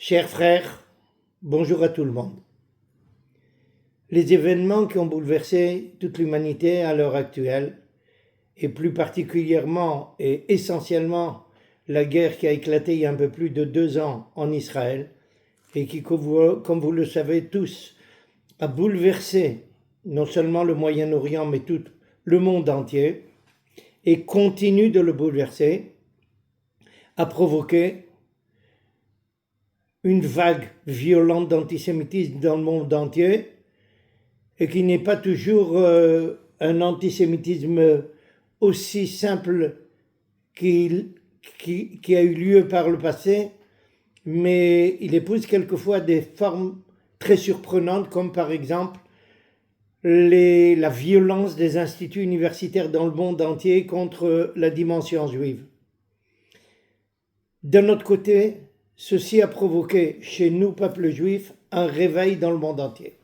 Chers frères, bonjour à tout le monde. Les événements qui ont bouleversé toute l'humanité à l'heure actuelle, et plus particulièrement et essentiellement la guerre qui a éclaté il y a un peu plus de 2 ans en Israël, et qui, comme vous le savez tous, a bouleversé non seulement le Moyen-Orient, mais tout le monde entier, et continue de le bouleverser, a provoqué une vague violente d'antisémitisme dans le monde entier, et qui n'est pas toujours un antisémitisme aussi simple qui a eu lieu par le passé, mais il épouse quelquefois des formes très surprenantes, comme par exemple la violence des instituts universitaires dans le monde entier contre la dimension juive. D'un autre côté, ceci a provoqué chez nous, peuple juif, un réveil dans le monde entier.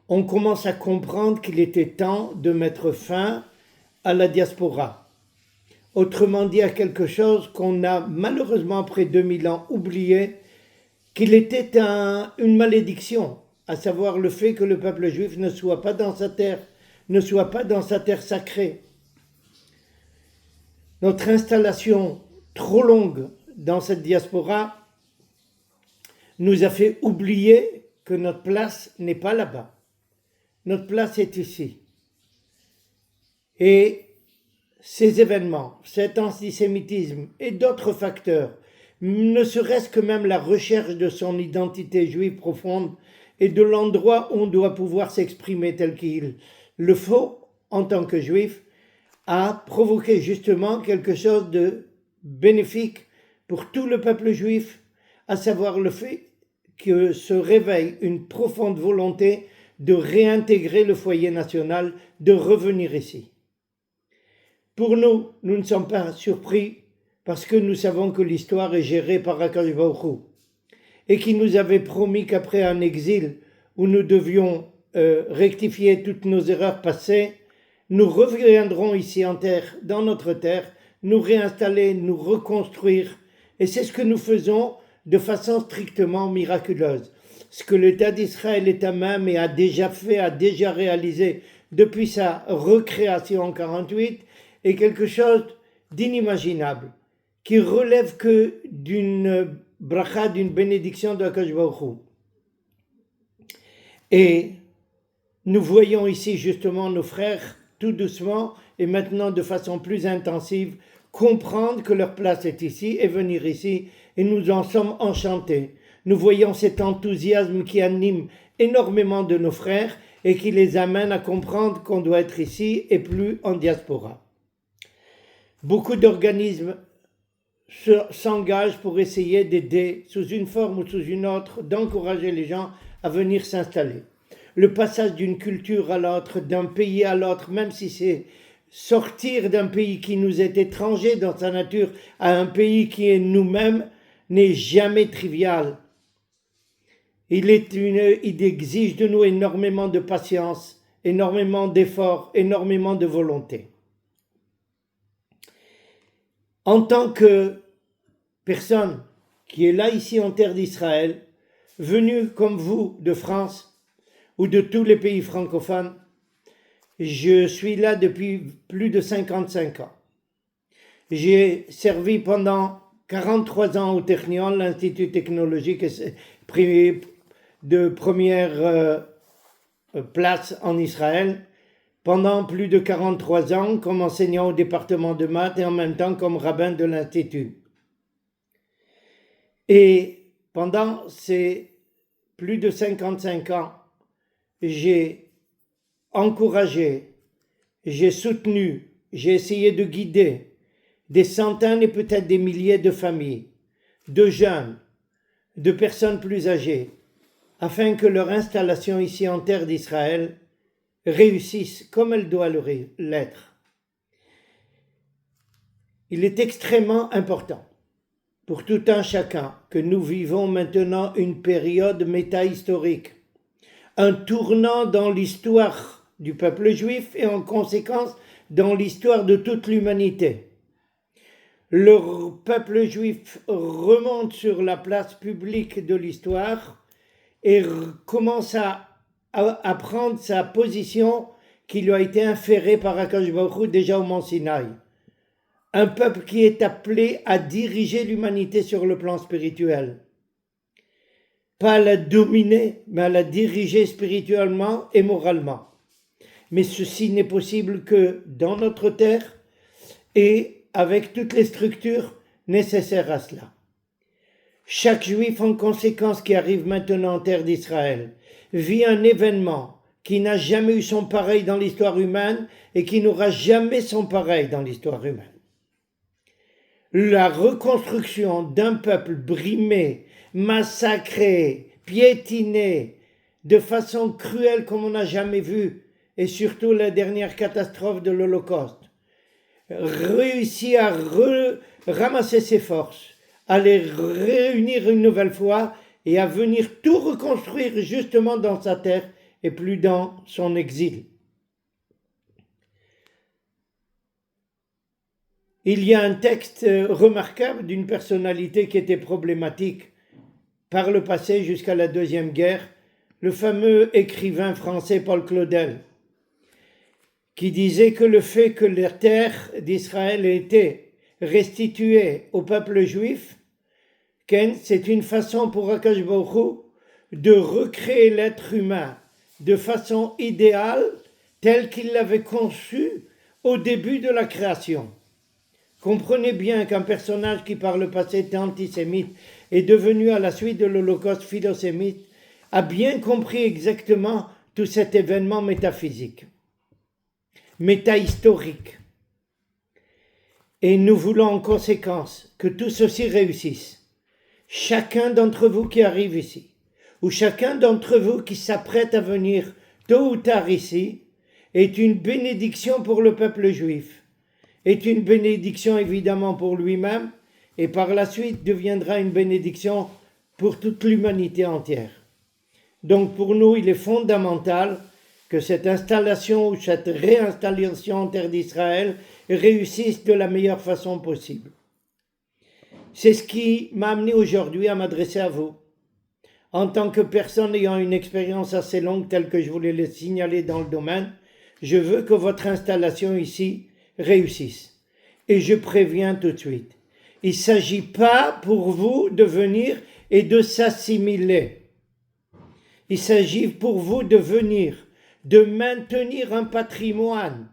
On commence à comprendre qu'il était temps de mettre fin à la diaspora. Autrement dit, à quelque chose qu'on a malheureusement après 2000 ans oublié, qu'il était une malédiction, à savoir le fait que le peuple juif ne soit pas dans sa terre, ne soit pas dans sa terre sacrée. Notre installation trop longue dans cette diaspora nous a fait oublier que notre place n'est pas là-bas. Notre place est ici. Et ces événements, cet antisémitisme et d'autres facteurs, ne serait-ce que même la recherche de son identité juive profonde et de l'endroit où on doit pouvoir s'exprimer tel qu'il le faut en tant que juif, a provoqué justement quelque chose de bénéfique pour tout le peuple juif, à savoir le fait que se réveille une profonde volonté de réintégrer le foyer national, de revenir ici. Pour nous, nous ne sommes pas surpris parce que nous savons que l'histoire est gérée par Akadosh Baruch Hu et qu'il nous avait promis qu'après un exil où nous devions rectifier toutes nos erreurs passées, nous reviendrons ici en terre, dans notre terre, nous réinstaller, nous reconstruire. Et c'est ce que nous faisons de façon strictement miraculeuse. Ce que l'État d'Israël est à même et a déjà fait, a déjà réalisé depuis sa recréation en 1948, est quelque chose d'inimaginable, qui relève que d'une bracha, d'une bénédiction de Akadosh Baruch Hu. Et nous voyons ici justement nos frères, tout doucement et maintenant de façon plus intensive, comprendre que leur place est ici et venir ici, et nous en sommes enchantés. Nous voyons cet enthousiasme qui anime énormément de nos frères et qui les amène à comprendre qu'on doit être ici et plus en diaspora. Beaucoup d'organismes s'engagent pour essayer d'aider, sous une forme ou sous une autre, d'encourager les gens à venir s'installer. Le passage d'une culture à l'autre, d'un pays à l'autre, même si c'est sortir d'un pays qui nous est étranger dans sa nature à un pays qui est nous-mêmes, n'est jamais trivial. Il exige de nous énormément de patience, énormément d'efforts, énormément de volonté. En tant que personne qui est là ici en terre d'Israël, venu comme vous de France ou de tous les pays francophones, je suis là depuis plus de 55 ans. J'ai servi pendant 43 ans au Technion, l'Institut technologique de première place en Israël, pendant plus de 43 ans comme enseignant au département de maths et en même temps comme rabbin de l'Institut. Et pendant ces plus de 55 ans, j'ai encouragé, j'ai soutenu, j'ai essayé de guider des centaines et peut-être des milliers de familles, de jeunes, de personnes plus âgées, afin que leur installation ici en terre d'Israël réussisse comme elle doit l'être. Il est extrêmement important pour tout un chacun que nous vivons maintenant une période métahistorique, un tournant dans l'histoire du peuple juif et en conséquence dans l'histoire de toute l'humanité. le peuple juif remonte sur la place publique de l'histoire et commence à prendre sa position qui lui a été inférée par Akadosh Baruch Hu déjà au Mont Sinaï. Un peuple qui est appelé à diriger l'humanité sur le plan spirituel. Pas à la dominer, mais à la diriger spirituellement et moralement. Mais ceci n'est possible que dans notre terre et avec toutes les structures nécessaires à cela. Chaque juif en conséquence qui arrive maintenant en terre d'Israël vit un événement qui n'a jamais eu son pareil dans l'histoire humaine et qui n'aura jamais son pareil dans l'histoire humaine. La reconstruction d'un peuple brimé, massacré, piétiné, de façon cruelle comme on n'a jamais vu, et surtout la dernière catastrophe de l'Holocauste, réussit à ramasser ses forces, à les réunir une nouvelle fois et à venir tout reconstruire justement dans sa terre et plus dans son exil. Il y a un texte remarquable d'une personnalité qui était problématique par le passé jusqu'à la Deuxième Guerre, le fameux écrivain français Paul Claudel, qui disait que le fait que la terre d'Israël ait été restituée au peuple juif, c'est une façon pour Akadosh Baruch Hu de recréer l'être humain de façon idéale, telle qu'il l'avait conçu au début de la création. Comprenez bien qu'un personnage qui par le passé était antisémite est devenu à la suite de l'Holocauste philosémite, a bien compris exactement tout cet événement métaphysique, métahistorique. Et nous voulons en conséquence que tout ceci réussisse. Chacun d'entre vous qui arrive ici, ou chacun d'entre vous qui s'apprête à venir tôt ou tard ici, est une bénédiction pour le peuple juif, est une bénédiction évidemment pour lui-même, et par la suite deviendra une bénédiction pour toute l'humanité entière. Donc pour nous, il est fondamental que cette installation ou cette réinstallation en terre d'Israël réussisse de la meilleure façon possible. C'est ce qui m'a amené aujourd'hui à m'adresser à vous. En tant que personne ayant une expérience assez longue telle que je voulais le signaler dans le domaine, je veux que votre installation ici réussisse. Et je préviens tout de suite, il ne s'agit pas pour vous de venir et de s'assimiler. Il s'agit pour vous de venir, de maintenir un patrimoine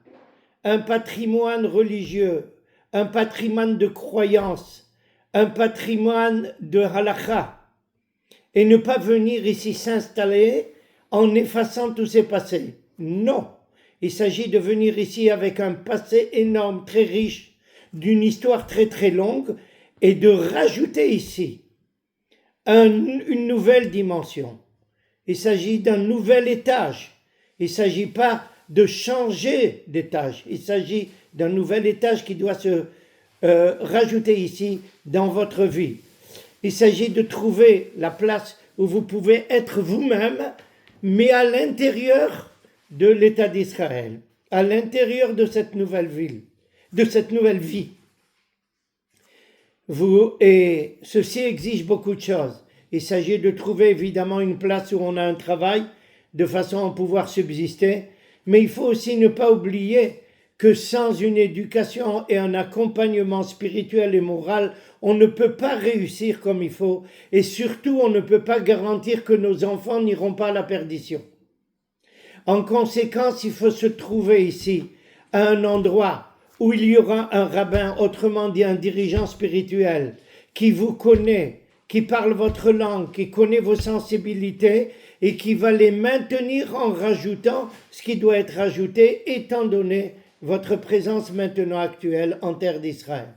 religieux, un patrimoine de croyance, un patrimoine de halakha, et ne pas venir ici s'installer en effaçant tous ces passés. Non, il s'agit de venir ici avec un passé énorme, très riche, d'une histoire très très longue, et de rajouter ici une nouvelle dimension. Il s'agit d'un nouvel étage. Il ne s'agit pas de changer d'étage. Il s'agit d'un nouvel étage qui doit se rajouter ici dans votre vie. Il s'agit de trouver la place où vous pouvez être vous-même, mais à l'intérieur de l'État d'Israël, à l'intérieur de cette nouvelle ville, de cette nouvelle vie. Et ceci exige beaucoup de choses. Il s'agit de trouver évidemment une place où on a un travail, de façon à pouvoir subsister, mais il faut aussi ne pas oublier que sans une éducation et un accompagnement spirituel et moral, on ne peut pas réussir comme il faut, et surtout on ne peut pas garantir que nos enfants n'iront pas à la perdition. En conséquence, il faut se trouver ici, à un endroit où il y aura un rabbin, autrement dit un dirigeant spirituel, qui vous connaît, qui parle votre langue, qui connaît vos sensibilités et qui va les maintenir en rajoutant ce qui doit être rajouté étant donné votre présence maintenant actuelle en terre d'Israël.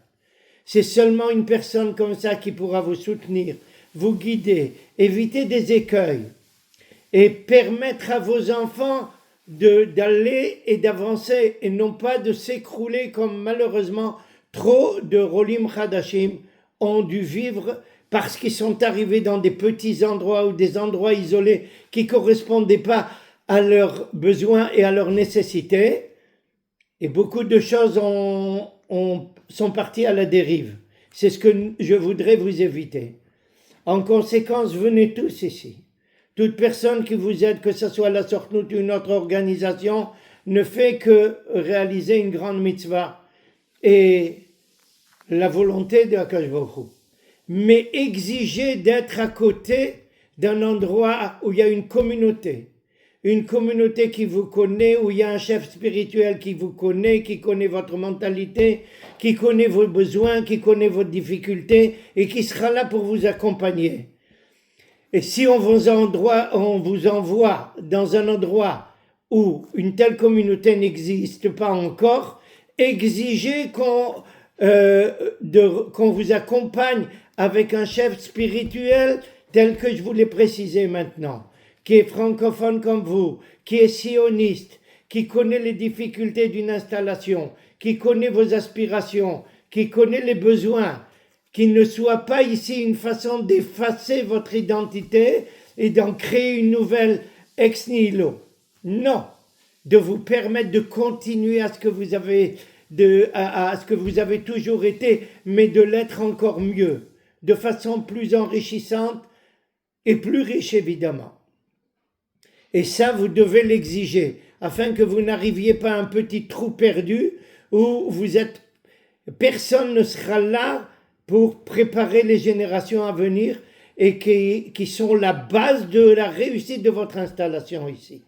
C'est seulement une personne comme ça qui pourra vous soutenir, vous guider, éviter des écueils et permettre à vos enfants d'aller et d'avancer et non pas de s'écrouler comme malheureusement trop de Rolim Chadashim ont dû vivre parce qu'ils sont arrivés dans des petits endroits ou des endroits isolés qui ne correspondaient pas à leurs besoins et à leurs nécessités. Et beaucoup de choses ont sont partis à la dérive. C'est ce que je voudrais vous éviter. En conséquence, venez tous ici. Toute personne qui vous aide, que ce soit la Sortnout ou une autre organisation, ne fait que réaliser une grande mitzvah et la volonté de Akadosh Baruch Hu. Mais exiger d'être à côté d'un endroit où il y a une communauté qui vous connaît, où il y a un chef spirituel qui vous connaît, qui connaît votre mentalité, qui connaît vos besoins, qui connaît vos difficultés et qui sera là pour vous accompagner. Et si on vous envoie dans un endroit où une telle communauté n'existe pas encore, exigez qu'on vous accompagne avec un chef spirituel tel que je vous l'ai précisé maintenant, qui est francophone comme vous, qui est sioniste, qui connaît les difficultés d'une installation, qui connaît vos aspirations, qui connaît les besoins, qui ne soit pas ici une façon d'effacer votre identité et d'en créer une nouvelle ex nihilo. Non, de vous permettre de continuer à ce que vous avez, à ce que vous avez toujours été, mais de l'être encore mieux, de façon plus enrichissante et plus riche évidemment. Et ça, vous devez l'exiger, afin que vous n'arriviez pas à un petit trou perdu où personne ne sera là pour préparer les générations à venir et qui sont la base de la réussite de votre installation ici.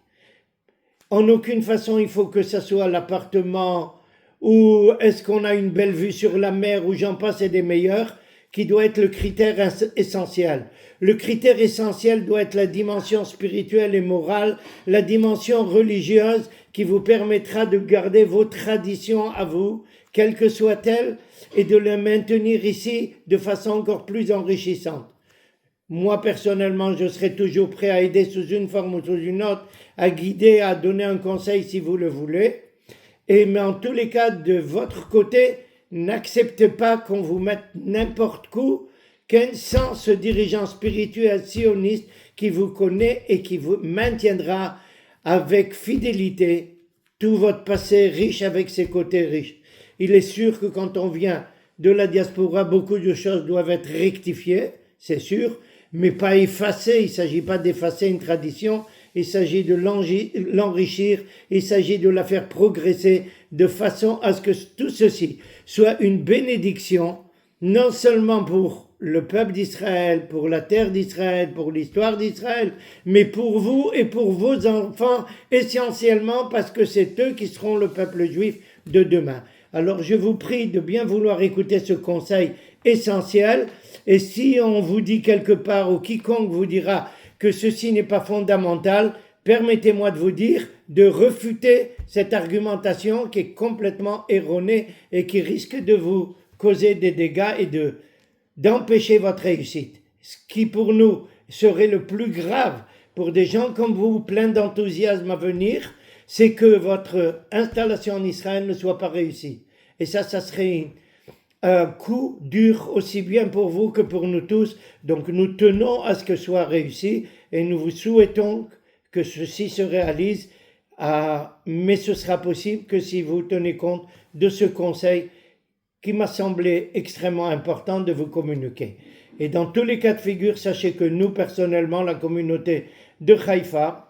En aucune façon, il faut que ça soit l'appartement ou est-ce qu'on a une belle vue sur la mer ou j'en passe et des meilleurs, qui doit être le critère essentiel. Le critère essentiel doit être la dimension spirituelle et morale, la dimension religieuse qui vous permettra de garder vos traditions à vous, quelles que soient-elles, et de les maintenir ici de façon encore plus enrichissante. Moi, personnellement, je serai toujours prêt à aider sous une forme ou sous une autre, à guider, à donner un conseil si vous le voulez. Mais en tous les cas, de votre côté, n'acceptez pas qu'on vous mette n'importe où, sans ce dirigeant spirituel sioniste qui vous connaît et qui vous maintiendra avec fidélité tout votre passé riche avec ses côtés riches. Il est sûr que quand on vient de la diaspora, beaucoup de choses doivent être rectifiées, c'est sûr, mais pas effacées. Il ne s'agit pas d'effacer une tradition, il s'agit de l'enrichir, il s'agit de la faire progresser de façon à ce que tout ceci soit une bénédiction, non seulement pour le peuple d'Israël, pour la terre d'Israël, pour l'histoire d'Israël, mais pour vous et pour vos enfants, essentiellement parce que c'est eux qui seront le peuple juif de demain. Alors je vous prie de bien vouloir écouter ce conseil essentiel, et si on vous dit quelque part ou quiconque vous dira que ceci n'est pas fondamental, permettez-moi de vous dire de refuter cette argumentation qui est complètement erronée et qui risque de vous causer des dégâts et d'empêcher votre réussite. Ce qui pour nous serait le plus grave pour des gens comme vous, pleins d'enthousiasme à venir, c'est que votre installation en Israël ne soit pas réussie. Et ça serait un coup dur aussi bien pour vous que pour nous tous. Donc nous tenons à ce que soit réussi et nous vous souhaitons que ceci se réalise, mais ce sera possible que si vous tenez compte de ce conseil qui m'a semblé extrêmement important de vous communiquer. Et dans tous les cas de figure, sachez que nous, personnellement, la communauté de Haïfa,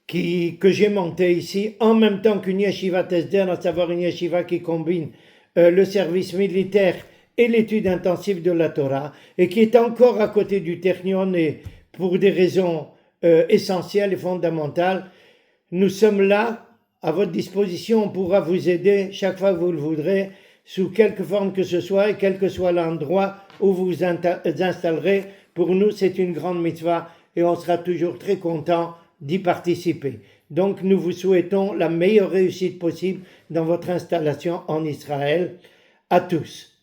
que j'ai montée ici, en même temps qu'une yeshiva Tesder, à savoir une yeshiva qui combine le service militaire et l'étude intensive de la Torah, et qui est encore à côté du Technion, et pour des raisons essentielles et fondamentales, nous sommes là, à votre disposition, on pourra vous aider chaque fois que vous le voudrez, sous quelque forme que ce soit, et quel que soit l'endroit où vous vous installerez. Pour nous, c'est une grande mitzvah, et on sera toujours très content d'y participer. Donc, nous vous souhaitons la meilleure réussite possible dans votre installation en Israël. À tous.